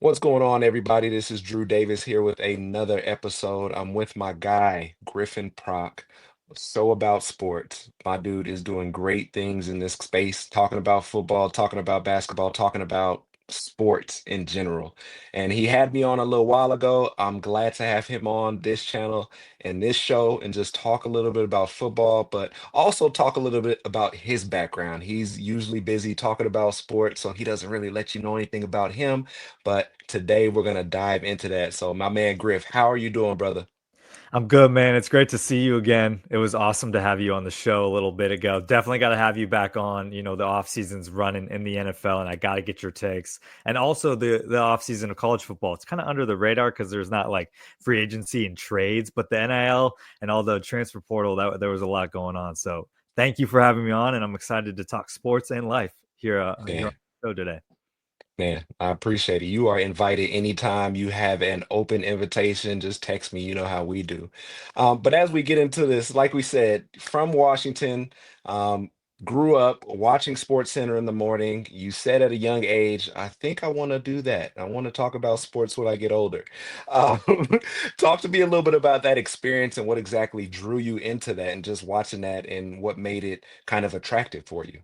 What's going on, everybody? This is Drew Davis here with another episode. I'm with my guy, Griffin Prock. So about sports. My dude is doing great things in this space, talking about football, talking about basketball, talking about sports in general. And he had me on a little while ago. I'm glad to have him on this channel and this show and just talk a little bit about football, but also talk a little bit about his background. He's usually busy talking about sports, so he doesn't really let you know anything about him. But today we're gonna dive into that. So, my man Griff, how are you doing, brother? I'm good, man. It's great to see you again. It was awesome to have you on the show a little bit ago. Definitely got to have you back on. The off season's running in the NFL, and I got to get your takes. And also the off season of college football. It's kind of under the radar because there's not like free agency and trades, but the NIL and all the transfer portal, that there was a lot going on. So thank you for having me on, and I'm excited to talk sports and life here on Man, the show today. man, I appreciate it. You are invited anytime you have an open invitation. Just text me. You know how we do. But as we get into this, like we said, from Washington, um, grew up watching SportsCenter in the morning. You said at a young age, I think I want to do that. I want to talk about sports when I get older. Um, talk to me a little bit about that experience and what exactly drew you into that, and just watching that and what made it kind of attractive for you.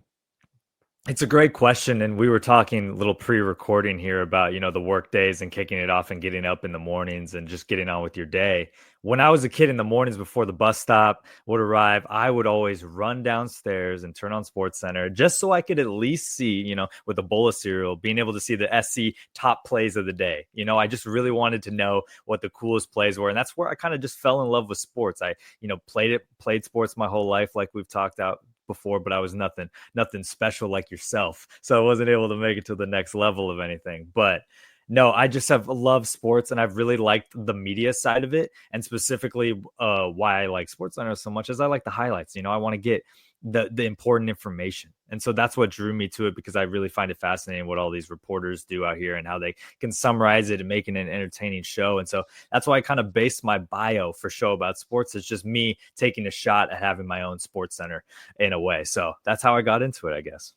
It's a great question, and we were talking a little pre-recording here about the work days and kicking it off and getting up in the mornings and just getting on with your day. When I was a kid in the mornings before the bus stop would arrive, I would always run downstairs and turn on SportsCenter just so I could at least see, with a bowl of cereal, being able to see the SC top plays of the day. I just really wanted to know what the coolest plays were, and that's where I kind of just fell in love with sports. I, played sports my whole life, like we've talked out before, but I was nothing special like yourself. So I wasn't able to make it to the next level of anything. But no, I just have loved sports and I've really liked the media side of it. And specifically, why I like SportsCenter so much is I like the highlights. I want to get the important information. And so that's what drew me to it because I really find it fascinating what all these reporters do out here and how they can summarize it and make it an entertaining show. And so that's why I kind of based my bio for Show About Sports. It's just me taking a shot at having my own sports center in a way. So that's how I got into it, I guess.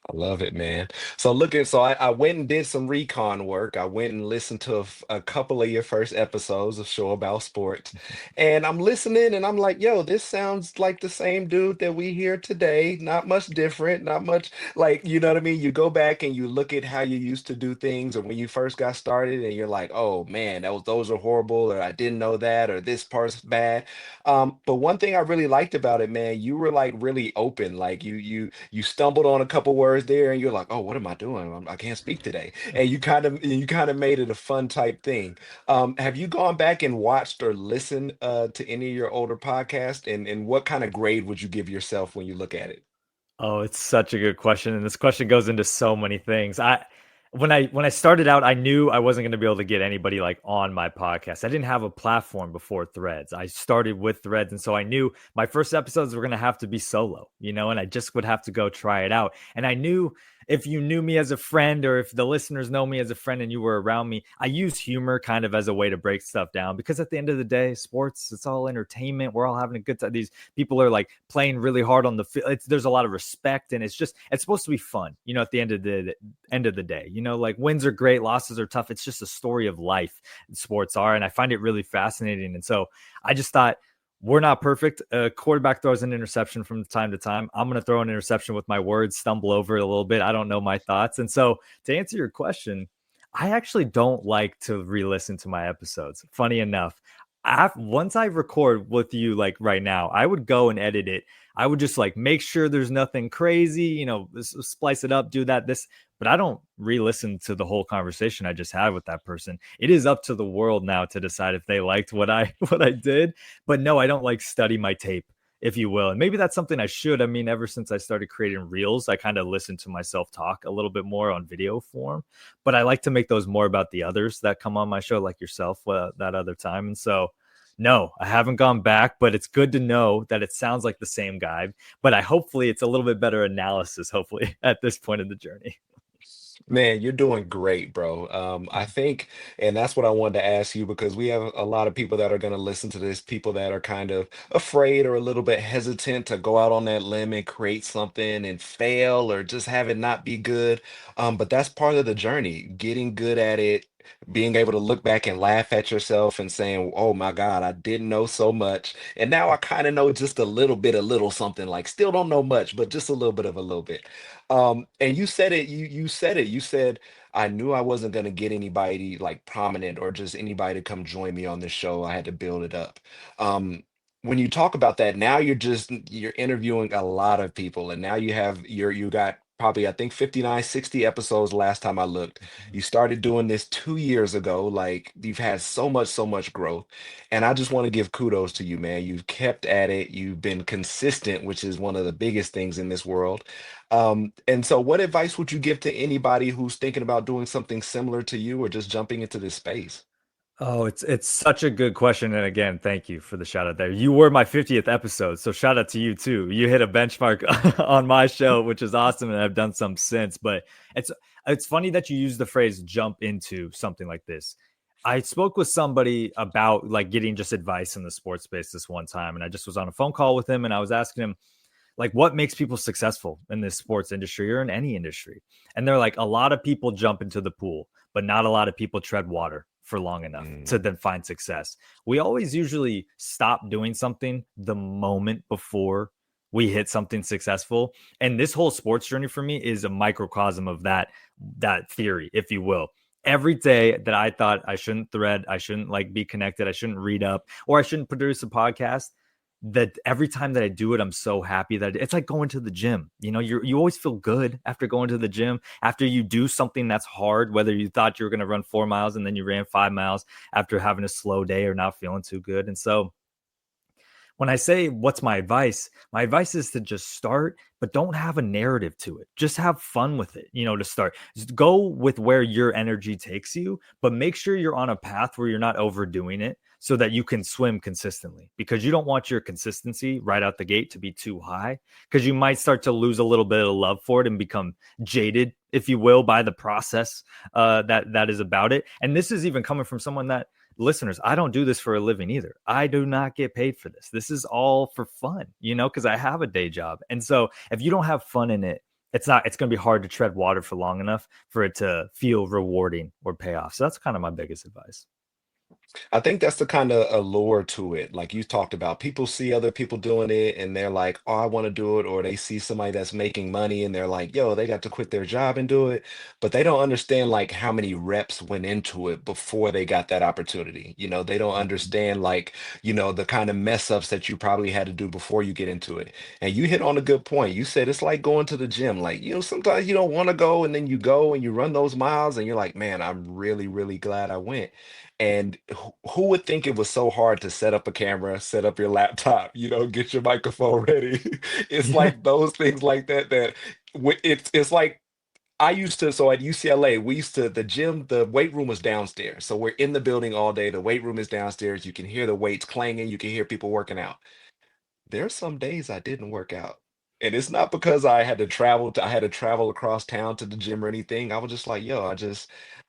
I love it, man. So I went and did some recon work. I went and listened to a couple of your first episodes of Show About Sports. And I'm listening and I'm like, yo, this sounds like the same dude that we hear today. Not much different, not much like, you know what I mean? You go back and you look at how you used to do things or when you first got started and you're like, oh man, those are horrible, or I didn't know that, or this part's bad. But one thing I really liked about it, man, you were like really open. Like you stumbled on a couple words there, and you're like, "Oh, what am I doing? I can't speak today." And you kind of made it a fun type thing. Have you gone back and watched or listened to any of your older podcasts? And what kind of grade would you give yourself when you look at it? Oh, it's such a good question, and this question goes into so many things. When I started out, I knew I wasn't going to be able to get anybody like on my podcast. I didn't have a platform before Threads. I started with Threads, and so I knew my first episodes were going to have to be solo, and I just would have to go try it out. And I knew if you knew me as a friend or if the listeners know me as a friend and you were around me, I use humor kind of as a way to break stuff down because at the end of the day, sports, it's all entertainment. We're all having a good time. These people are like playing really hard on the field. There's a lot of respect and it's supposed to be fun, at the end of the day. Like wins are great, losses are tough. It's just a story of life. Sports are, and I find it really fascinating. And so I just thought we're not perfect. A quarterback throws an interception from time to time. I'm going to throw an interception with my words, stumble over it a little bit. I don't know my thoughts. And so to answer your question, I actually don't like to re-listen to my episodes. Funny enough, once I record with you like right now, I would go and edit it. I would just like make sure there's nothing crazy, splice it up, do that, this, but I don't re-listen to the whole conversation I just had with that person. It is up to the world now to decide if they liked what I what I did. But no, I don't like study my tape, if you will. And maybe that's something I should. I mean, ever since I started creating reels, I kind of listen to myself talk a little bit more on video form. But I like to make those more about the others that come on my show, like yourself, that other time. And so, no, I haven't gone back, but it's good to know that it sounds like the same guy. But hopefully it's a little bit better analysis, hopefully, at this point in the journey. Man, you're doing great, bro. I think, and that's what I wanted to ask you because we have a lot of people that are going to listen to this, people that are kind of afraid or a little bit hesitant to go out on that limb and create something and fail or just have it not be good. But that's part of the journey, getting good at it, being able to look back and laugh at yourself and saying, "Oh my God, I didn't know so much. And now I kind of know just a little bit, a little something, like still don't know much, but just a little bit of a little bit." And you said it, you said it. You said, I knew I wasn't gonna get anybody like prominent or just anybody to come join me on this show. I had to build it up. When you talk about that, now you're interviewing a lot of people, and now you got probably I think 59, 60 episodes last time I looked. You started doing this 2 years ago. Like you've had so much growth. And I just want to give kudos to you, man. You've kept at it, you've been consistent, which is one of the biggest things in this world. And so, what advice would you give to anybody who's thinking about doing something similar to you or just jumping into this space? Oh, it's such a good question. And again, thank you for the shout out there. You were my 50th episode. So shout out to you too. You hit a benchmark on my show, which is awesome. And I've done some since. But it's it's funny that you use the phrase jump into something like this. I spoke with somebody about like getting just advice in the sports space this one time. And I just was on a phone call with him and I was asking him, like, what makes people successful in this sports industry or in any industry? And they're like, a lot of people jump into the pool, but not a lot of people tread water for long enough to Mm, then find success. We always usually stop doing something the moment before we hit something successful. And this whole sports journey for me is a microcosm of that theory, if you will. Every day that I thought I shouldn't thread, I shouldn't like be connected, I shouldn't read up, or I shouldn't produce a podcast, that every time that I do it, I'm so happy that it's like going to the gym. You know, you always feel good after going to the gym, after you do something that's hard, whether you thought you were going to run 4 miles and then you ran 5 miles after having a slow day or not feeling too good. And so when I say what's my advice is to just start, but don't have a narrative to it. Just have fun with it, you know, to start. Just go with where your energy takes you, but make sure you're on a path where you're not overdoing it so that you can swim consistently because you don't want your consistency right out the gate to be too high because you might start to lose a little bit of love for it and become jaded, if you will, by the process that is about it. And this is even coming from someone that listeners, I don't do this for a living either. I do not get paid for this. This is all for fun, you know, because I have a day job. And so if you don't have fun in it, it's going to be hard to tread water for long enough for it to feel rewarding or pay off. So that's kind of my biggest advice. I think that's the kind of allure to it. Like you talked about, people see other people doing it and they're like, oh, I want to do it. Or they see somebody that's making money and they're like, yo, they got to quit their job and do it. But they don't understand like how many reps went into it before they got that opportunity. They don't Mhm. understand like, the kind of mess ups that you probably had to do before you get into it. And you hit on a good point. You said it's like going to the gym. Like, sometimes you don't want to go and then you go and you run those miles and you're like, man, I'm really, really glad I went. And who would think it was so hard to set up a camera, set up your laptop, get your microphone ready? It's Yeah. like those things like that it's like I used to, so at UCLA, we used to, the gym, the weight room was downstairs. So we're in the building all day. The weight room is downstairs. You can hear the weights clanging. You can hear people working out. There's some days I didn't work out. And it's not because I had to travel across town to the gym or anything. I was just like, yo,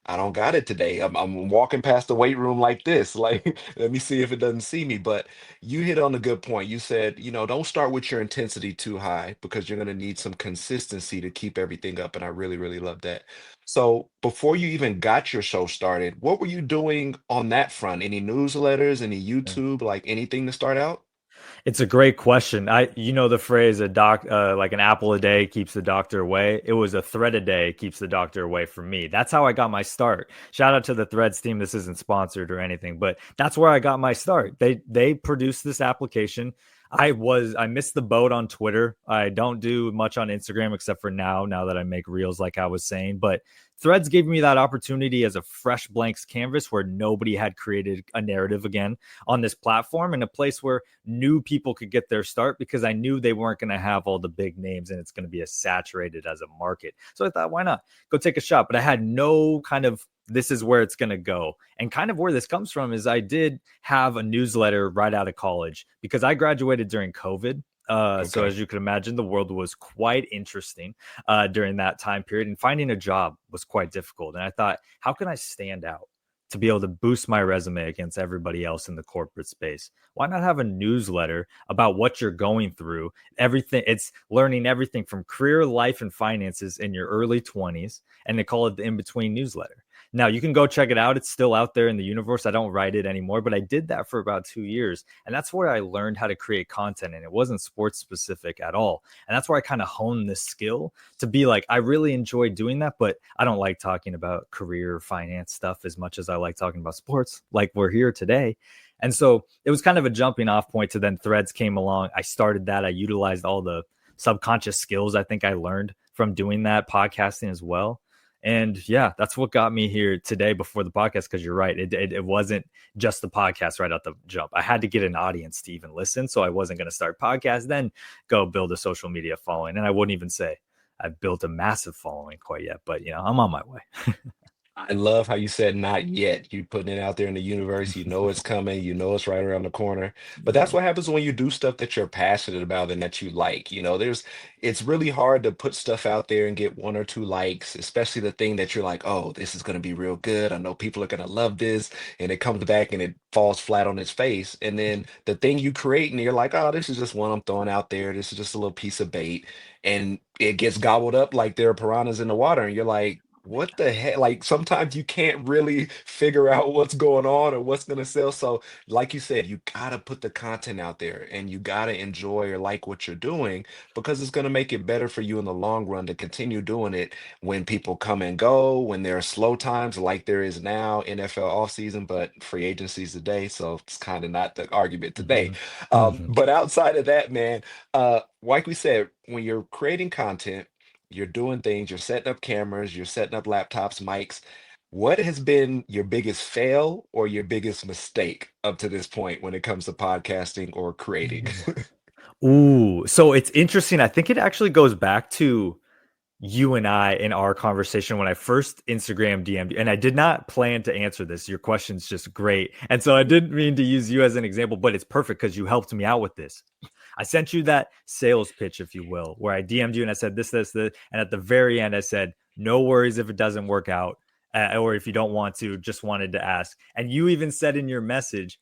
I don't got it today. I'm walking past the weight room like this. Like, let me see if it doesn't see me. But you hit on a good point. You said, don't start with your intensity too high because you're going to need some consistency to keep everything up. And I really, really love that. So before you even got your show started, what were you doing on that front? Any newsletters, any YouTube, like anything to start out? It's a great question. You know, the phrase like an apple a day keeps the doctor away. It was a thread a day keeps the doctor away from me. That's how I got my start. Shout out to the Threads team. This isn't sponsored or anything, but that's where I got my start. They produced this application. I missed the boat on Twitter. I don't do much on Instagram except for now that I make reels like I was saying, but Threads gave me that opportunity as a fresh blanks canvas where nobody had created a narrative again on this platform, in a place where new people could get their start because I knew they weren't going to have all the big names and it's going to be as saturated as a market. So I thought, why not go take a shot? But I had no kind of this is where it's going to go. And kind of where this comes from is I did have a newsletter right out of college because I graduated during COVID. So Okay. as you can imagine, the world was quite interesting during that time period, and finding a job was quite difficult. And I thought, how can I stand out to be able to boost my resume against everybody else in the corporate space? Why not have a newsletter about what you're going through? Everything, it's learning everything from career, life, and finances in your early 20s, and they call it the in between newsletter. Now you can go check it out. It's still out there in the universe. I don't write it anymore, but I did that for about 2 years. And that's where I learned how to create content. And it wasn't sports specific at all. And that's where I kind of honed this skill to be like, I really enjoy doing that, but I don't like talking about career finance stuff as much as I like talking about sports, like we're here today. And so it was kind of a jumping off point to then Threads came along. I started that. I utilized all the subconscious skills I think I learned from doing that podcasting as well. And yeah, that's what got me here today before the podcast. Because you're right, it wasn't just the podcast right out the jump. I had to get an audience to even listen, so I wasn't going to start podcast, then go build a social media following. And I wouldn't even say I've built a massive following quite yet, but I'm on my way. I love how you said not yet. You putting it out there in the universe. You know it's coming. You know it's right around the corner. But that's Yeah. what happens when you do stuff that you're passionate about and that you like. It's really hard to put stuff out there and get one or two likes, especially the thing that you're like, oh, this is going to be real good. I know people are going to love this. And it comes back and it falls flat on its face. And then the thing you create and you're like, oh, this is just one I'm throwing out there. This is just a little piece of bait. And it gets gobbled up like there are piranhas in the water. And you're like, what the heck? Like sometimes you can't really figure out what's going on or what's going to sell. So, like you said, you got to put the content out there and you got to enjoy or like what you're doing because it's going to make it better for you in the long run to continue doing it when people come and go, when there are slow times like there is now, NFL offseason, but free agencies today. So, it's kind of not the argument today. Mhm. Mhm. But outside of that, man, like we said, when you're creating content, you're doing things, you're setting up cameras, you're setting up laptops, mics. What has been your biggest fail or your biggest mistake up to this point when it comes to podcasting or creating? Ooh, so it's interesting. I think it actually goes back to you and I in our conversation when I first Instagram DM'd you, and I did not plan to answer this. Your question's just great. And so I didn't mean to use you as an example, but it's perfect because you helped me out with this. I sent you that sales pitch, if you will, where I DM'd you and I said this. And at the very end, I said, no worries if it doesn't work out, or if you don't want to, just wanted to ask. And you even said in your message,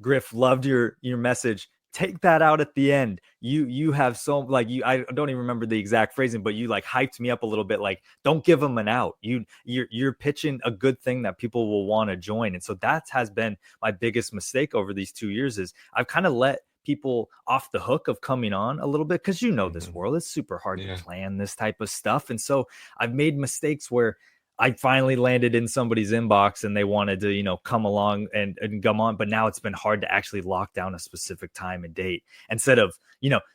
Griff, loved your message. Take that out at the end. You have so like you. I don't even remember the exact phrasing, but you like hyped me up a little bit. Like, don't give them an out. You're pitching a good thing that people will want to join. And so that has been my biggest mistake over these 2 years. Is I've kind of let people off the hook of coming on a little bit because this Mhm. world, it's super hard to Yeah. plan this type of stuff. And so I've made mistakes where I finally landed in somebody's inbox and they wanted to, come along and come on. But now it's been hard to actually lock down a specific time and date instead of,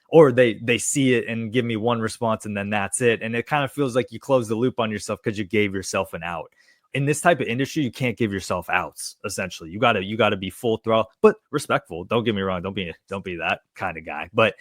or they see it and give me one response and then that's it. And it kind of feels like you close the loop on yourself because you gave yourself an out. In this type of industry, you can't give yourself outs. Essentially, you gotta be full throttle, but respectful. Don't get me wrong. Don't be that kind of guy. But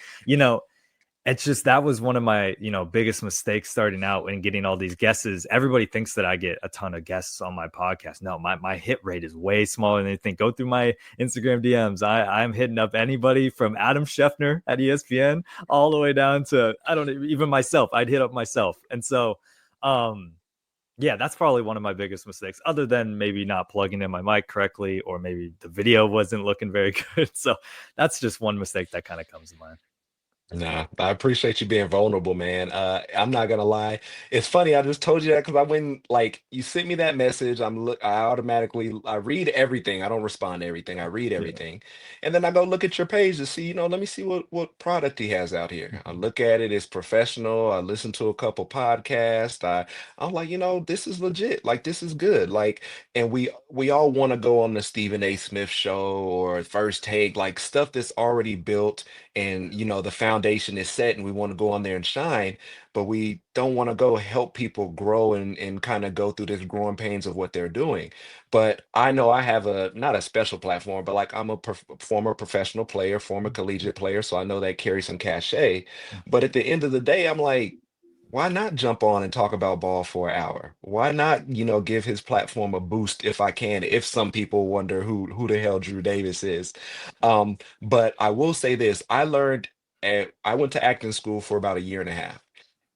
it's just that was one of my biggest mistakes starting out and getting all these guesses. Everybody thinks that I get a ton of guests on my podcast. No, my hit rate is way smaller than they think. Go through my Instagram DMs. I'm hitting up anybody from Adam Scheffner at ESPN all the way down to I don't even myself. I'd hit up myself. And so yeah, that's probably one of my biggest mistakes, other than maybe not plugging in my mic correctly, or maybe the video wasn't looking very good. So that's just one mistake that kind of comes to mind. Nah, I appreciate you being vulnerable, man. I'm not gonna lie. It's funny, I just told you that because I went like you sent me that message. I automatically I read everything. I don't respond to everything. I read Yeah. everything. And then I go look at your page to see, let me see what product he has out here. I Mhm. look at it, it's professional. I listen to a couple podcasts. I'm like, this is legit. Like this is good. Like, and we all want to go on the Stephen A. Smith show or first take, like stuff that's already built and the foundation is set and we want to go on there and shine, but we don't want to go help people grow and kind of go through this growing pains of what they're doing. But I know I have a not a special platform, but like I'm a former professional player, former collegiate player, so I know that carries some cachet. But at the end of the day, I'm like, why not jump on and talk about ball for an hour? Why not, give his platform a boost if I can, if some people wonder who the hell Drew Davis is. But I will say this, I learned I went to acting school for about a year and a half.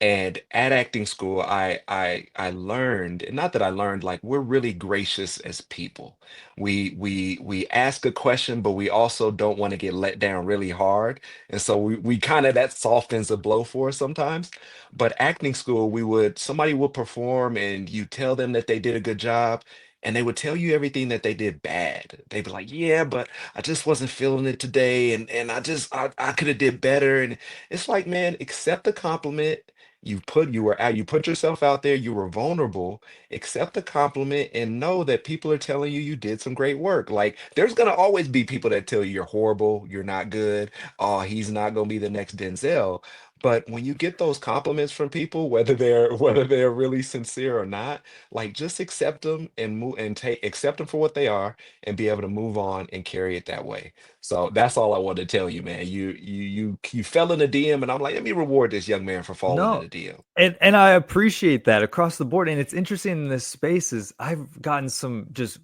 And at acting school, I learned, and not that I learned, like we're really gracious as people. We ask a question, but we also don't want to get let down really hard. And so we kind of that softens the blow for us sometimes. But acting school, somebody would perform and you tell them that they did a good job, and they would tell you everything that they did bad. They'd be like, yeah, but I just wasn't feeling it today, and I could have did better. And it's like, man, accept the compliment. You put yourself out there, you were vulnerable, accept the compliment and know that people are telling you you did some great work. Like there's gonna always be people that tell you you're horrible, you're not good, oh, he's not gonna be the next Denzel. But when you get those compliments from people, whether they're really sincere or not, like just accept them and move and take accept them for what they are and be able to move on and carry it that way. So that's all I wanted to tell you, man. You fell in the DM, and I'm like, let me reward this young man for falling in No, the DM. and I appreciate that across the board. And it's interesting in this space is I've gotten some just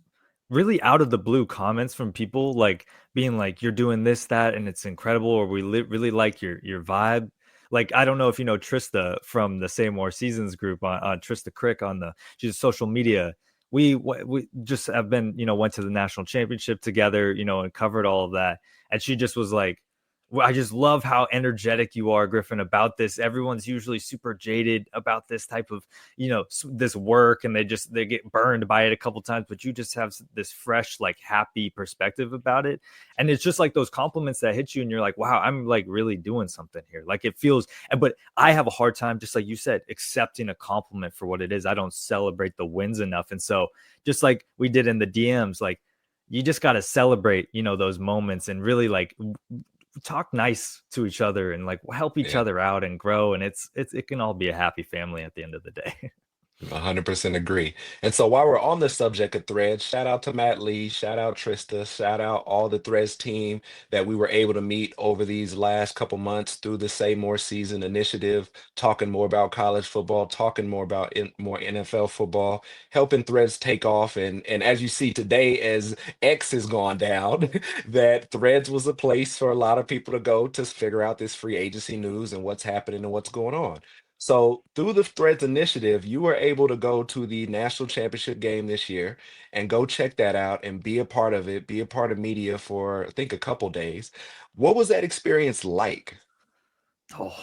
really out of the blue comments from people like being like, "You're doing this, that, and it's incredible," or really like your vibe. Like I don't know if you know Trista from the Say More Seasons group on Trista Crick on the she's social media. We just have been went to the national championship together, and covered all of that. And she just was like, I just love how energetic you are, Griffin, about this. Everyone's usually super jaded about this type of, this work, and they get burned by it a couple times, but you just have this fresh, like happy perspective about it. And it's just like those compliments that hit you, and you're like, wow, I'm like really doing something here. Like it feels, but I have a hard time, just like you said, accepting a compliment for what it is. I don't celebrate the wins enough. And so just like we did in the DMs, like you just got to celebrate, those moments and really like talk nice to each other and like help each Yeah. other out and grow, and it can all be a happy family at the end of the day. 100% agree. And so while we're on the subject of threads, shout out to Matt Lee, shout out Trista, shout out all the threads team that we were able to meet over these last couple months through the Say More Season initiative, talking more about college football, talking more about more NFL football, helping threads take off. And as you see today, as X has gone down, that threads was a place for a lot of people to go to figure out this free agency news and what's happening and what's going on. So through the Threads initiative, you were able to go to the national championship game this year and go check that out and be a part of it, be a part of media for I think a couple days. What was that experience like? Oh,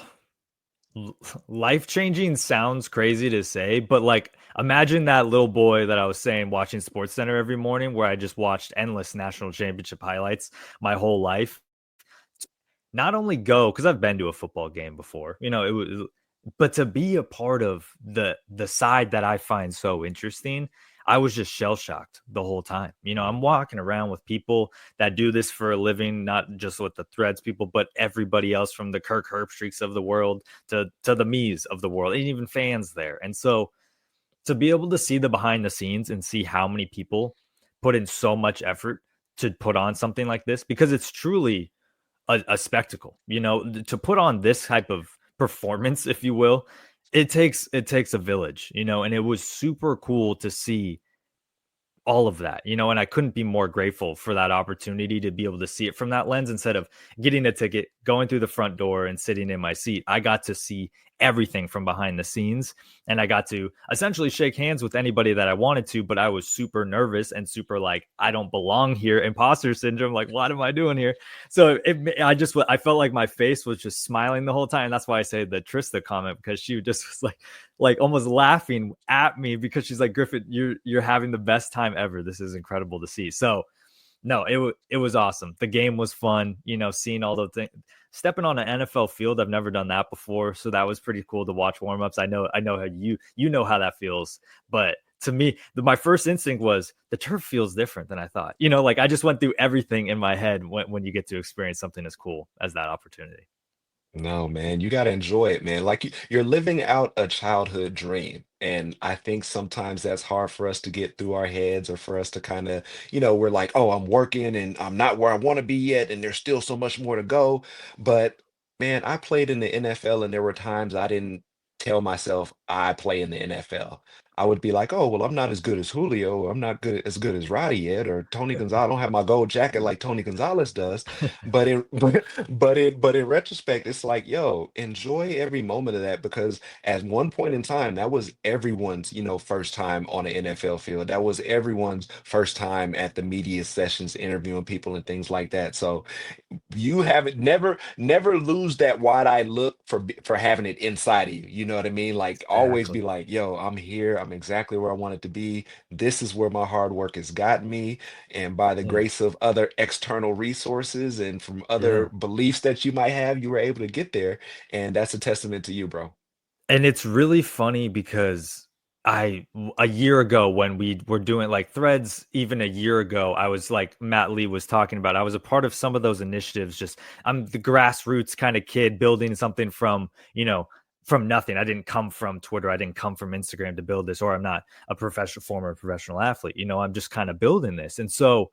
life changing sounds crazy to say, but like imagine that little boy that I was saying watching SportsCenter every morning, where I just watched endless national championship highlights my whole life. Not only go because I've been to a football game before, it was, but to be a part of the side that I find so interesting, I was just shell shocked the whole time. I'm walking around with people that do this for a living, not just with the threads people, but everybody else from the Kirk Herbstreaks of the world to the me's of the world, and even fans there. And so to be able to see the behind the scenes and see how many people put in so much effort to put on something like this, because it's truly a spectacle, to put on this type of performance, if you will. It takes a village, and it was super cool to see all of that, and I couldn't be more grateful for that opportunity to be able to see it from that lens instead of getting a ticket, going through the front door and sitting in my seat. I got to see everything from behind the scenes, and I got to essentially shake hands with anybody that I wanted to, but I was super nervous and super like, I don't belong here, imposter syndrome, like what am I doing here? So I felt like my face was just smiling the whole time. That's why I say the Trista comment, because she just was like almost laughing at me, because she's like, Griffin, you're having the best time ever. This is incredible to see. So no, it was awesome. The game was fun, seeing all the things, stepping on an NFL field. I've never done that before, so that was pretty cool to watch warmups. I know how you know how that feels, but to me, my first instinct was the turf feels different than I thought. Like I just went through everything in my head when you get to experience something as cool as that opportunity. No, man, you got to enjoy it, man. Like you're living out a childhood dream. And I think sometimes that's hard for us to get through our heads or for us to kind of, we're like, oh, I'm working and I'm not where I want to be yet. And there's still so much more to go. But man, I played in the NFL and there were times I didn't tell myself I play in the NFL. I would be like, oh, well, I'm not as good as Julio, or I'm not as good as Roddy yet, or Tony Gonzalez. I don't have my gold jacket like Tony Gonzalez does. But in but in retrospect, it's like, yo, enjoy every moment of that because at one point in time, that was everyone's, first time on an NFL field. That was everyone's first time at the media sessions, interviewing people and things like that. So you have it, never lose that wide-eyed look for having it inside of you. You know what I mean? Like always be Exactly. like, yo, I'm here. I'm exactly where I wanted to be. This is where my hard work has gotten me. And by the Mm, grace of other external resources and from other yeah. beliefs that you might have, you were able to get there. And that's a testament to you, bro. And it's really funny because a year ago when we were doing like threads, even a year ago, I was like Matt Lee was talking about, I was a part of some of those initiatives. Just I'm the grassroots kind of kid building something from nothing. I didn't come from Twitter. I didn't come from Instagram to build this, or I'm not a former professional athlete. I'm just kind of building this. And so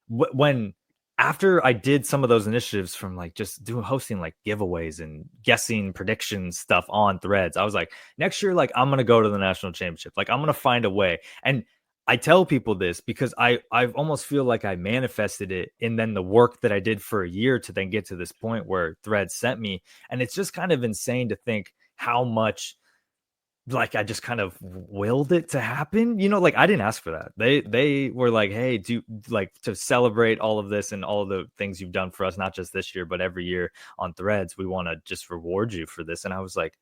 when after I did some of those initiatives from like just doing hosting like giveaways and guessing prediction stuff on threads, I was like, next year, like I'm gonna go to the national championship. Like I'm gonna find a way. And I tell people this because I almost feel like I manifested it and then the work that I did for a year to then get to this point where threads sent me. And it's just kind of insane to think how much like I just kind of willed it to happen. Like I didn't ask for that. They were like, "Hey, do like to celebrate all of this and all of the things you've done for us, not just this year, but every year on Threads. We want to just reward you for this." And I was like,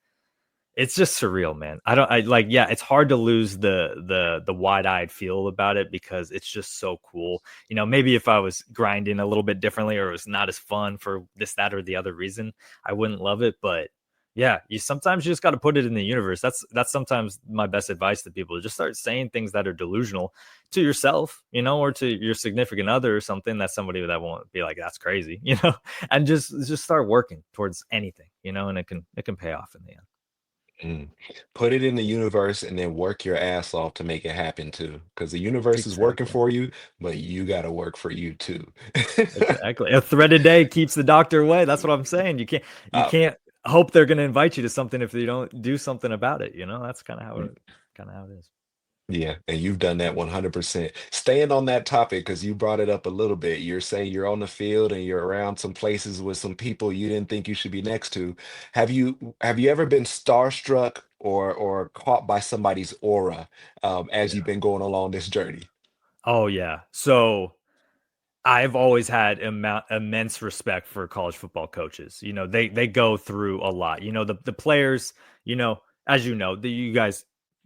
it's just surreal, man. I like, yeah, it's hard to lose the wide-eyed feel about it because it's just so cool. Maybe if I was grinding a little bit differently or it was not as fun for this, that, or the other reason, I wouldn't love it. But yeah, you sometimes you just got to put it in the universe. That's sometimes my best advice to people. Just start saying things that are delusional to yourself, or to your significant other or something. That's somebody that won't be like, that's crazy, and just start working towards anything, and it can pay off in the end. Mm. Put it in the universe and then work your ass off to make it happen too. Because the universe is working Exactly. for you, but you got to work for you too. Exactly. A threaded day keeps the doctor away. That's what I'm saying. You Uh, can't hope they're going to invite you to something if you don't do something about it. That's kind of how it is. yeah, and you've done that 100%. Staying on that topic, because you brought it up a little bit. You're saying you're on the field and you're around some places with some people you didn't think you should be next to. Have you ever been starstruck or caught by somebody's aura as you've Yeah. been going along this journey? Oh yeah. So I've always had immense respect for college football coaches. They go through a lot. The players. As you guys,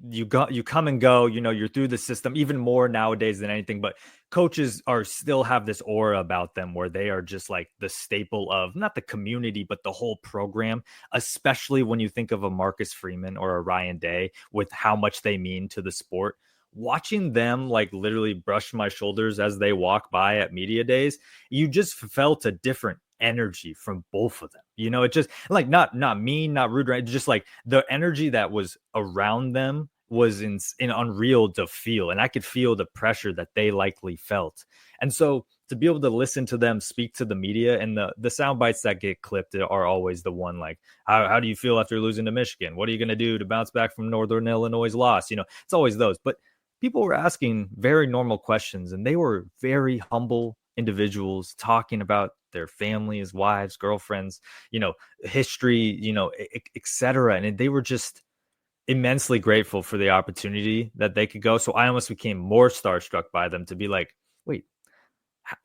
you come and go. You're through the system even more nowadays than anything. But coaches are still have this aura about them where they are just like the staple of not the community but the whole program. Especially when you think of a Marcus Freeman or a Ryan Day with how much they mean to the sport, watching them like literally brush my shoulders as they walk by at media days, you just felt a different energy from both of them. It just like not mean, not rude, right? Just like the energy that was around them was in unreal to feel, and I could feel the pressure that they likely felt. And so to be able to listen to them speak to the media, and the sound bites that get clipped are always the one like, how do you feel after losing to Michigan? What are you going to do to bounce back from Northern Illinois' loss? It's always those. But people were asking very normal questions and they were very humble individuals talking about their families, wives, girlfriends, history, etc. And they were just immensely grateful for the opportunity that they could go. So I almost became more starstruck by them to be like, wait,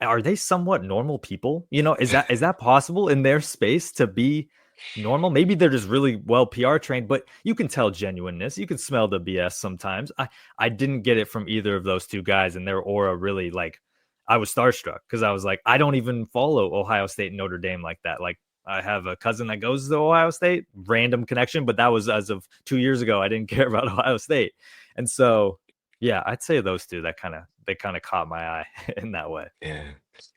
are they somewhat normal people? Is that possible in their space to be normal? Maybe they're just really well PR trained, but you can tell genuineness. You can smell the BS sometimes. I didn't get it from either of those two guys, and their aura really like I was starstruck because I was like, I don't even follow Ohio State and Notre Dame like that. Like I have a cousin that goes to Ohio State, random connection, but that was as of 2 years ago. I didn't care about Ohio State. And so yeah, I'd say those two that kind of caught my eye in that way. Yeah.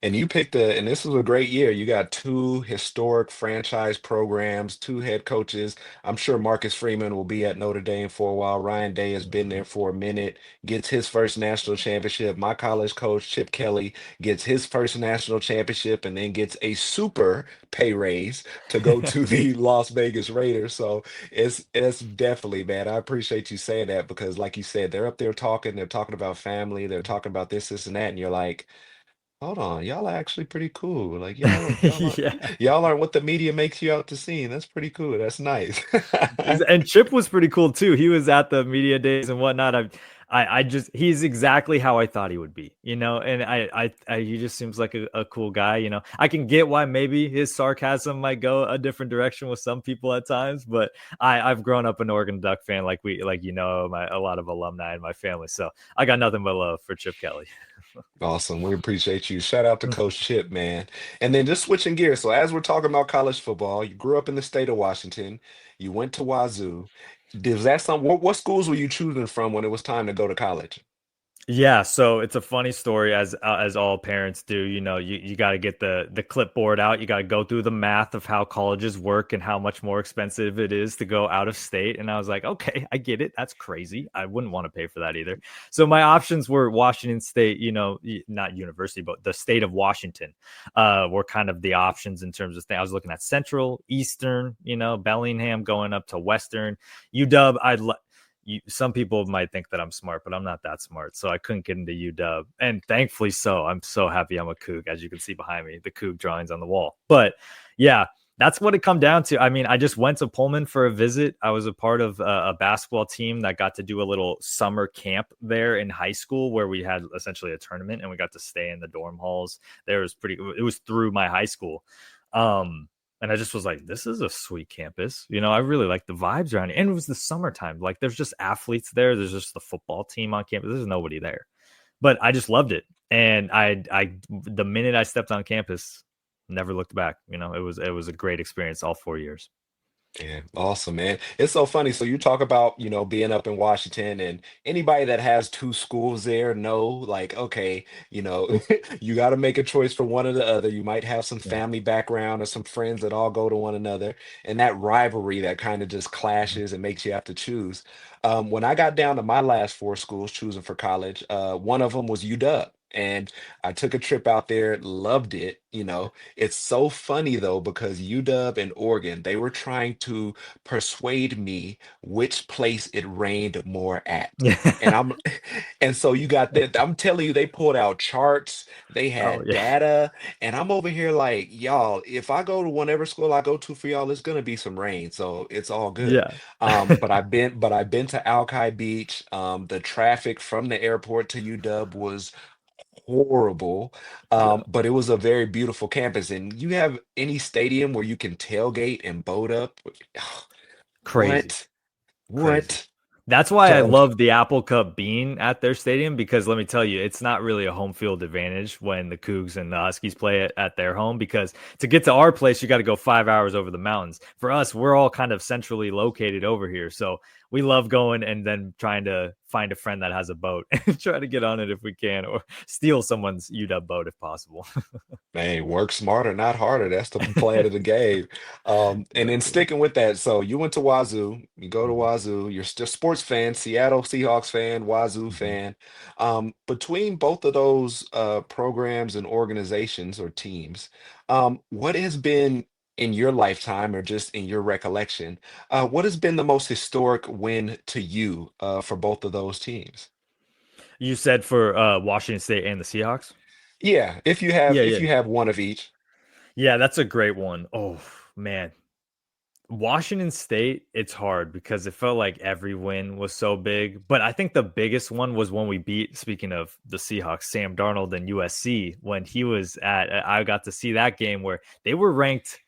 And you picked and this was a great year. You got two historic franchise programs, two head coaches. I'm sure Marcus Freeman will be at Notre Dame for a while. Ryan Day has been there for a minute, gets his first national championship. My college coach, Chip Kelly, gets his first national championship and then gets a super pay raise to go to the Las Vegas Raiders. So it's definitely, man. I appreciate you saying that because, like you said, they're up there talking, they're talking about family, they're talking about this, and that, and you're like, hold on, y'all are actually pretty cool. Like Yeah. y'all aren't what the media makes you out to seem. That's pretty cool. That's nice. And Chip was pretty cool too. He was at the media days and whatnot. I just he's exactly how I thought he would be, you know. And he just seems like a cool guy, you know. I can get why maybe his sarcasm might go a different direction with some people at times, but I've grown up an Oregon Duck fan, like you know, a lot of alumni in my family, so I got nothing but love for Chip Kelly. Awesome. We appreciate you. Shout out to Coach Chip, man. And then just switching gears. So as we're talking about college football, you grew up in the state of Washington. You went to Wazoo. Does that some what schools were you choosing from when it was time to go to college? Yeah, so it's a funny story as all parents do. You know, you got to get the clipboard out. You got to go through the math of how colleges work and how much more expensive it is to go out of state. And I was like, okay, I get it. That's crazy. I wouldn't want to pay for that either. So my options were Washington State. You know, not university, but the state of Washington. Were kind of the options in terms of things. I was looking at Central, Eastern. You know, Bellingham going up to Western. UW. Some people might think that I'm smart, but I'm not that smart. So I couldn't get into UW. And thankfully so. I'm so happy I'm a Coug, as you can see behind me, the Coug drawings on the wall. But yeah, that's what it come down to. I mean, I just went to Pullman for a visit. I was a part of a basketball team that got to do a little summer camp there in high school where we had essentially a tournament and we got to stay in the dorm halls. It was through my high school. And I just was like, this is a sweet campus. You know, I really like the vibes around it. And it was the summertime. Like, there's just athletes there. There's just the football team on campus. There's nobody there. But I just loved it. And the minute I stepped on campus, never looked back. You know, it was a great experience all 4 years. Yeah, awesome, man. It's so funny. So you talk about, being up in Washington and anybody that has two schools there know, like, okay, you got to make a choice for one or the other. You might have some Yeah. family background or some friends that all go to one another, and that rivalry that kind of just clashes and makes you have to choose. When I got down to my last four schools choosing for college, one of them was UW. And I took a trip out there, loved it. It's so funny though, because UW and Oregon, they were trying to persuade me which place it rained more at. And I'm and so you got that. I'm telling you, they pulled out charts, they Oh had yeah. data, and I'm over here like, y'all, if I go to whatever school I go to for y'all, it's gonna be some rain. So it's all good. Yeah. But I've been to Alki Beach. The traffic from the airport to UW was horrible. Yeah. But it was a very beautiful campus. And you have any stadium where you can tailgate and boat up? Crazy. What? Crazy. What? That's why I So, love the Apple Cup being at their stadium because let me tell you, it's not really a home field advantage when the Cougs and the Huskies play it at their home because to get to our place, you got to go 5 hours over the mountains. For us, we're all kind of centrally located over here. So we love going and then trying to find a friend that has a boat and try to get on it if we can or steal someone's UW boat if possible. man, work smarter, not harder. That's the plan of the game. And then Exactly. sticking with that, so you went to Wazoo, you go to Mhm. Wazoo, you're still sports fan, Seattle Seahawks fan, Wazoo Mhm. fan. Between both of those programs and organizations or teams, what has been in your lifetime or just in your recollection, what has been the most historic win to you for both of those teams? You said for Washington State and the Seahawks? Yeah, if you have Yeah, if yeah. you have one of each. Yeah, that's a great one. Oh, man. Washington State, it's hard because it felt like every win was so big. But I think the biggest one was when we beat, speaking of the Seahawks, Sam Darnold and USC, when he was at, I got to see that game where they were ranked,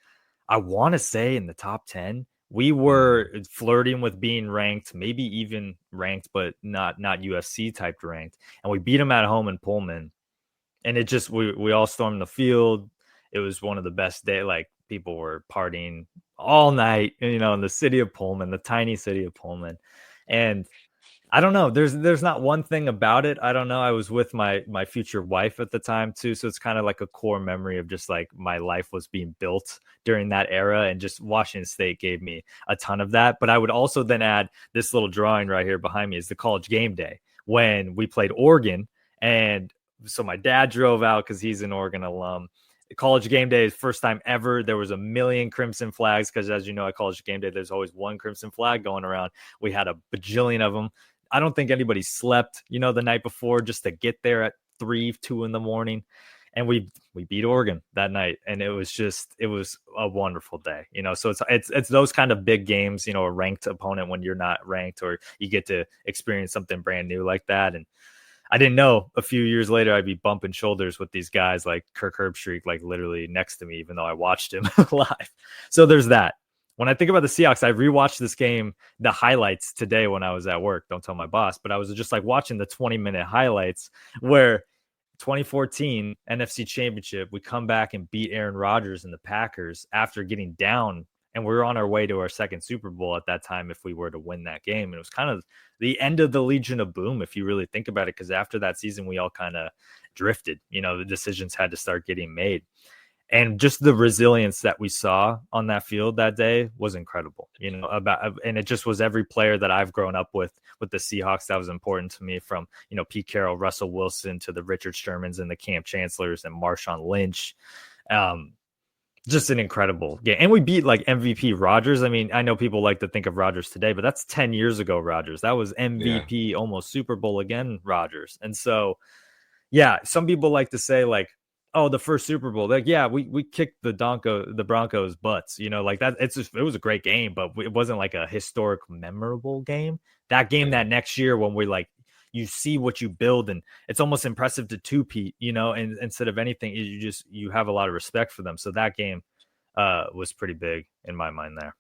I want to say in the top 10. We Mm. were flirting with being ranked, maybe even ranked, but not UFC type ranked. And we beat them at home in Pullman and it just we all stormed the field. It was one of the best day. Like people were partying all night, you know, in the city of Pullman, the tiny city of Pullman, and I don't know. There's not one thing about it. I don't know. I was with my future wife at the time too, so it's kind of like a core memory of just like my life was being built during that era, and just Washington State gave me a ton of that. But I would also then add this little drawing right here behind me is the college game day when we played Oregon, and so my dad drove out because he's an Oregon alum. College game day is first time ever. There was a million crimson flags because, as you know, at college game day, there's always one crimson flag going around. We had a bajillion of them. I don't think anybody slept, the night before just to get there at 3, 2 in the morning. And we beat Oregon that night. And it was a wonderful day, so it's those kind of big games, a ranked opponent when you're not ranked, or you get to experience something brand new like that. And I didn't know a few years later I'd be bumping shoulders with these guys like Kirk Herbstreit, like literally next to me, even though I watched him live. So there's that. When I think about the Seahawks, I rewatched this game, the highlights today when I was at work. Don't tell my boss, but I was just like watching the 20-minute highlights where 2014 NFC Championship, we come back and beat Aaron Rodgers and the Packers after getting down, and we were on our way to our second Super Bowl at that time if we were to win that game. And it was kind of the end of the Legion of Boom, if you really think about it, because after that season, we all kind of drifted. The decisions had to start getting made. And just the resilience that we saw on that field that day was incredible, and it just was every player that I've grown up with the Seahawks that was important to me, from, Pete Carroll, Russell Wilson, to the Richard Shermans and the Camp Chancellors and Marshawn Lynch. Just an incredible game. And we beat like MVP Rodgers. I mean, I know people like to think of Rodgers today, but that's 10 years ago Rodgers. That was MVP, yeah, almost Super Bowl again Rodgers. And so, yeah, some people like to say like, oh, the first Super Bowl, like, yeah, we kicked the Broncos butts, like that. It was a great game, but it wasn't like a historic, memorable game. That game that next year when we like, you see what you build, and it's almost impressive to two-peat, and instead of anything, you have a lot of respect for them. So that game was pretty big in my mind there.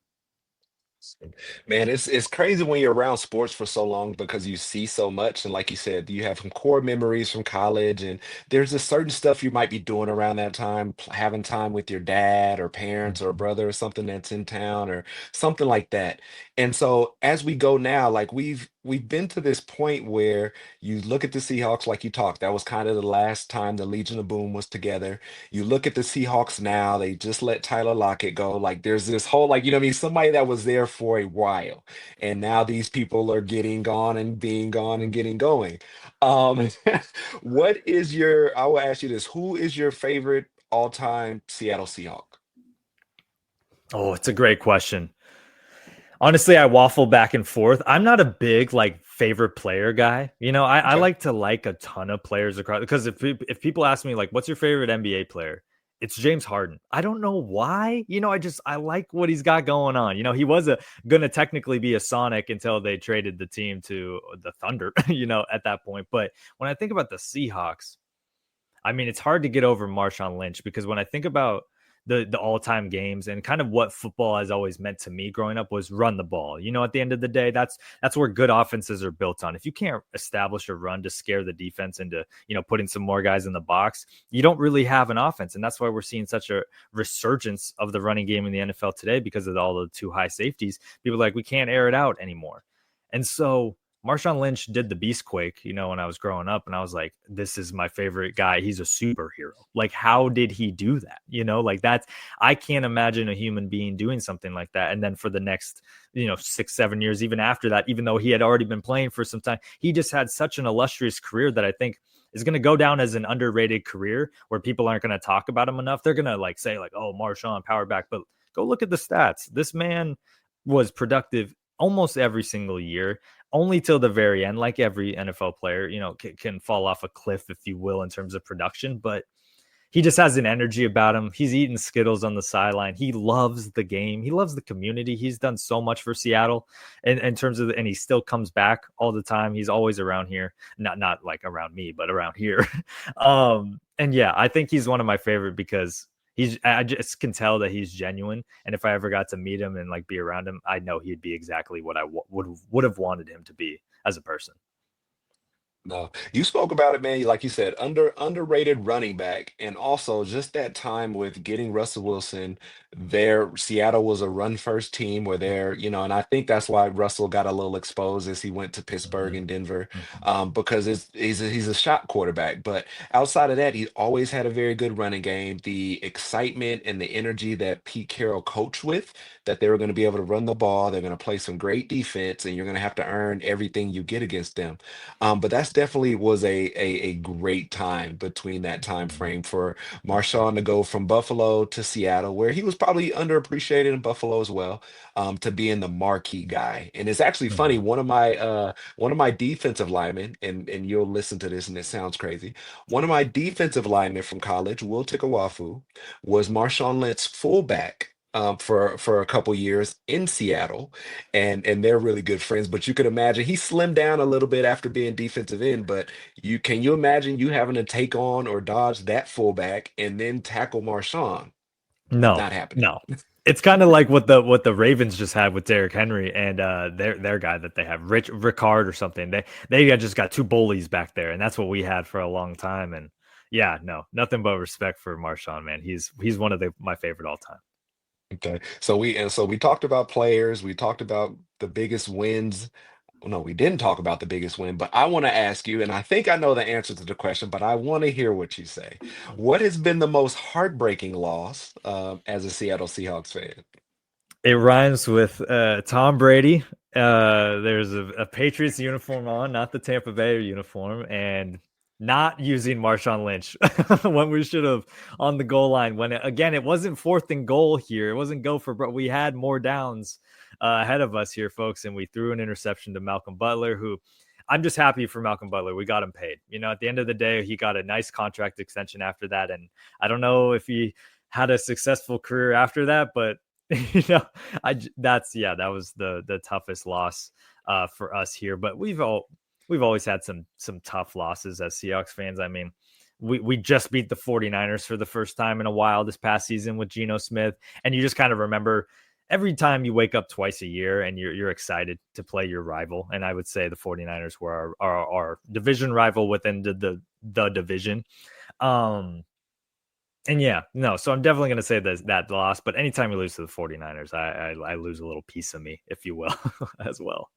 Man, it's crazy when you're around sports for so long because you see so much. And like you said, you have some core memories from college, and there's a certain stuff you might be doing around that time, having time with your dad or parents or a Mhm. brother or something that's in town or something like that. And so as we go now, like we've been to this point where you look at the Seahawks, like you talked, that was kind of the last time the Legion of Boom was together. You look at the Seahawks now, they just let Tyler Lockett go. Like there's this whole, like, what I mean, somebody that was there for a while. And now these people are getting gone and being gone and getting going. Um, I will ask you this, who is your favorite all-time Seattle Seahawk? Oh, it's a great question. Honestly, I waffle back and forth. I'm not a big like favorite player guy. I Okay. like to like a ton of players across, because if people ask me like, what's your favorite NBA player? It's James Harden. I don't know why. I like what he's got going on. He was gonna technically be a Sonic until they traded the team to the Thunder, at that point. But when I think about the Seahawks, I mean, it's hard to get over Marshawn Lynch, because when I think about the all-time games and kind of what football has always meant to me growing up was run the ball. At the end of the day, that's where good offenses are built on. If you can't establish a run to scare the defense into, putting some more guys in the box, you don't really have an offense. And that's why we're seeing such a resurgence of the running game in the NFL today, because of all the too high safeties. People are like, we can't air it out anymore. And so Marshawn Lynch did the Beast Quake, when I was growing up, and I was like, this is my favorite guy. He's a superhero. Like, how did he do that? Like I can't imagine a human being doing something like that. And then for the next, 6, 7 years, even after that, even though he had already been playing for some time, he just had such an illustrious career that I think is going to go down as an underrated career where people aren't going to talk about him enough. They're going to like say like, oh, Marshawn, power back, but go look at the stats. This man was productive almost every single year, only till the very end, like every NFL player, can fall off a cliff, if you will, in terms of production. But he just has an energy about him. He's eating Skittles on the sideline. He loves the game. He loves the community. He's done so much for Seattle in terms of, and he still comes back all the time. He's always around here, not like around me, but around here. And yeah, I think he's one of my favorite because I just can tell that he's genuine. And if I ever got to meet him and like be around him, I know he'd be exactly what I would have wanted him to be as a person. No, you spoke about it, man. Like you said, underrated running back, and also just that time with getting Russell Wilson. There, Seattle was a run first team where they're, and I think that's why Russell got a little exposed as he went to Pittsburgh Mhm, and Denver, mhm, because he's a shot quarterback. But outside of that, he always had a very good running game. The excitement and the energy that Pete Carroll coached with, that they were going to be able to run the ball, they're going to play some great defense, and you're going to have to earn everything you get against them. But that's definitely was a great time between that time mhm, frame for mhm, Marshawn to go from Buffalo to Seattle, where he was probably underappreciated in Buffalo as well, to being the marquee guy. And it's actually funny, mhm. one of my defensive linemen, and you'll listen to this and it sounds crazy. One of my defensive linemen from college, Will Tikawafu, was Marshawn Lynch's fullback. For a couple years in Seattle, and they're really good friends. But you could imagine he slimmed down a little bit after being defensive end. But you imagine you having to take on or dodge that fullback and then tackle Marshawn? No, Not happening. no. It's kind of like what the Ravens just had with Derrick Henry and their guy that they have, Rich Ricard or something. They had just got two bullies back there, and that's what we had for a long time. And yeah, no, nothing but respect for Marshawn, man. He's one of my favorite all time. Okay. So we talked about players, we talked about the biggest wins. No, we didn't talk about the biggest win, but I want to ask you, and I think I know the answer to the question, but I want to hear what you say. What has been the most heartbreaking loss as a Seattle Seahawks fan? It rhymes with Tom Brady. There's a Patriots uniform on, not the Tampa Bay uniform, and not using Marshawn Lynch when we should have on the goal line. When again, it wasn't fourth and goal here. It wasn't go for, but we had more downs ahead of us here, folks, and we threw an interception to Malcolm Butler, who I'm just happy for Malcolm Butler. We got him paid. At the end of the day, he got a nice contract extension after that, and I don't know if he had a successful career after that, but you know, that was the toughest loss for us here. But we've always had some tough losses as Seahawks fans. I mean, we just beat the 49ers for the first time in a while this past season with Geno Smith, and you just kind of remember every time you wake up twice a year and you're excited to play your rival. And I would say the 49ers were our division rival within the division. Um, and yeah, no, so I'm definitely going to say that loss. But anytime you lose to the 49ers, I lose a little piece of me, if you will, as well.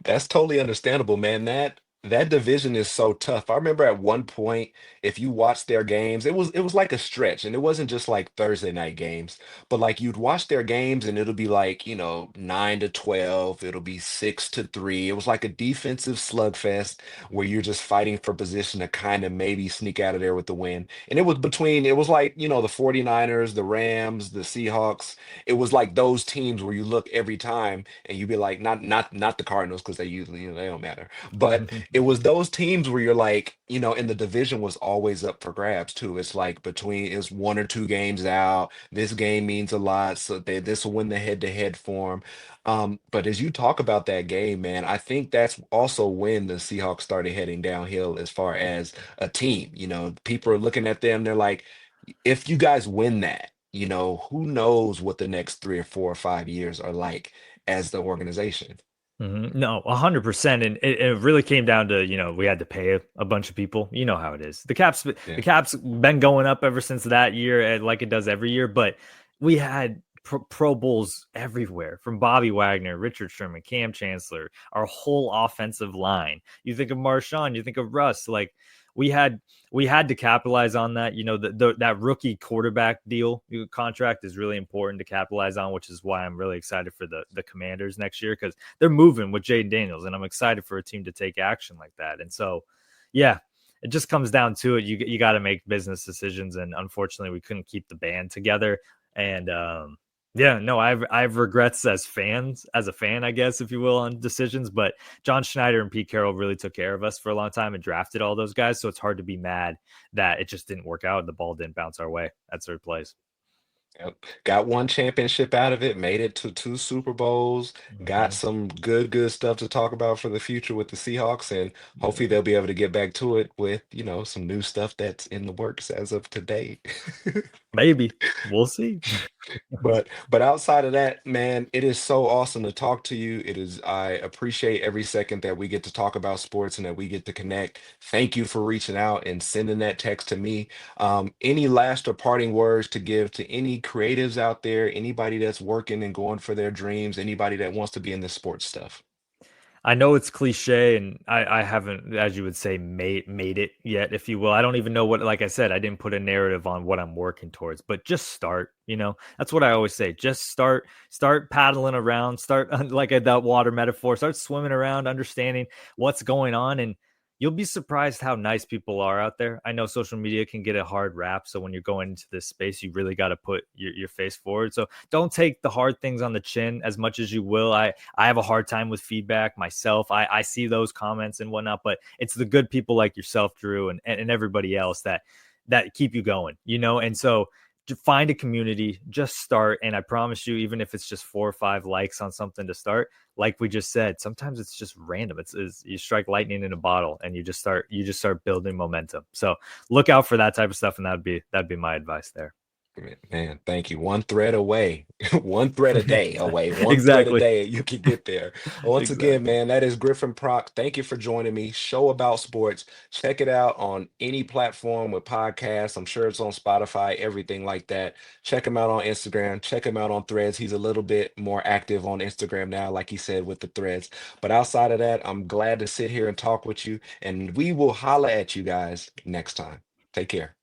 That's totally understandable, man. That division is so tough. I remember at one point, if you watched their games, it was like a stretch, and it wasn't just like Thursday night games, but like you'd watch their games and it'll be like, 9-12, it'll be 6-3. It was like a defensive slugfest where you're just fighting for position to kind of maybe sneak out of there with the win. And it was like, the 49ers, the Rams, the Seahawks. It was like those teams where you look every time and you'd be like, not the Cardinals because they usually, they don't matter. But it was those teams where you're like, and the division was always up for grabs too. It's like it's one or two games out. This game means a lot, so this will win the head-to-head form. But as you talk about that game, man, I think that's also when the Seahawks started heading downhill as far as a team. People are looking at them, they're like, if you guys win that, who knows what the next 3 or 4 or 5 years are like as the organization. No, 100%. And it really came down to, we had to pay a bunch of people. You know how it is. The Yeah. cap's been going up ever since that year, like it does every year. But we had Pro Bowls everywhere, from Bobby Wagner, Richard Sherman, Cam Chancellor, our whole offensive line. You think of Marshawn, you think of Russ. Like we had we had to capitalize on that. That rookie quarterback deal contract is really important to capitalize on, which is why I'm really excited for the Commanders next year, because they're moving with Jaden Daniels, and I'm excited for a team to take action like that. And so, yeah, it just comes down to it. You got to make business decisions, and unfortunately, we couldn't keep the band together. And yeah, no, I've regrets as a fan, I guess, if you will, on decisions. But John Schneider and Pete Carroll really took care of us for a long time and drafted all those guys. So it's hard to be mad that it just didn't work out and the ball didn't bounce our way at third place. Yep. Got one championship out of it, made it to two Super Bowls, got Mhm. some good stuff to talk about for the future with the Seahawks, and hopefully Yeah. they'll be able to get back to it with, some new stuff that's in the works as of today. Maybe we'll see. But outside of that, man, it is so awesome to talk to you. I appreciate every second that we get to talk about sports and that we get to connect. Thank you for reaching out and sending that text to me. Any last or parting words to give to any creatives out there, anybody that's working and going for their dreams, anybody that wants to be in this sports stuff? I know it's cliche, and I haven't, as you would say, made it yet, if you will. I don't even know what, like I said, I didn't put a narrative on what I'm working towards, but just start. That's what I always say. Just start paddling around, start like that water metaphor, start swimming around, understanding what's going on, and you'll be surprised how nice people are out there. I know social media can get a hard rap, so when you're going into this space, you really got to put your face forward. So don't take the hard things on the chin as much as you will. I have a hard time with feedback myself. I see those comments and whatnot, but it's the good people like yourself, Drew, and everybody else that keep you going, And so to find a community, just start. And I promise you, even if it's just 4 or 5 likes on something to start, like we just said, sometimes it's just random. It's you strike lightning in a bottle and you just start building momentum. So look out for that type of stuff. And that'd be my advice there. Man, thank you. One thread away, one thread a day away, one thread a Exactly. day, you can get there. Once again, Exactly. man, that is Griffin Prock. Thank you for joining me. Show About Sports. Check it out on any platform with podcasts. I'm sure it's on Spotify, everything like that. Check him out on Instagram. Check him out on Threads. He's a little bit more active on Instagram now, like he said, with the threads. But outside of that, I'm glad to sit here and talk with you, and we will holla at you guys next time. Take care.